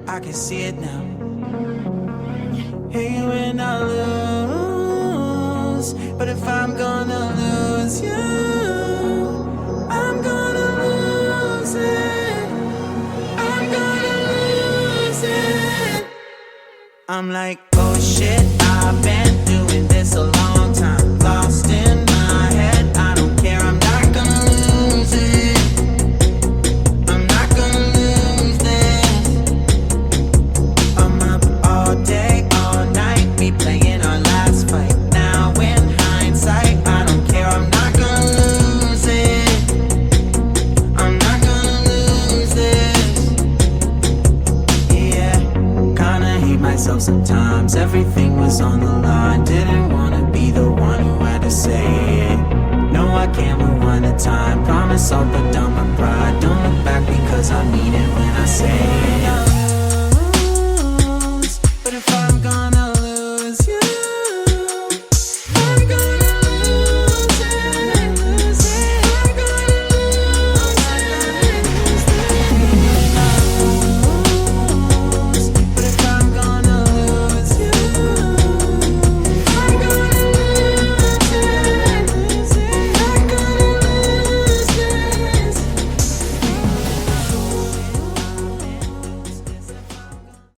I can see it now. Hey, when I lose, but if I'm gonna lose you, I'm gonna lose it. I'm gonna lose it. I'm like, oh shit, I've been doing this a long time. Lost in my head, I don't care, I'm not gonna lose it. I'm not gonna lose this. I'm up all day, all night, replaying our last fight. Now in hindsight, I don't care, I'm not gonna lose it. I'm not gonna lose this. Yeah, kinda hate myself sometimes. Everything was on the line. Didn't wanna be the one who had to say it. No, I can't rewind the time. Promise I'll put down my pride. Don't look back because I mean it when I say it.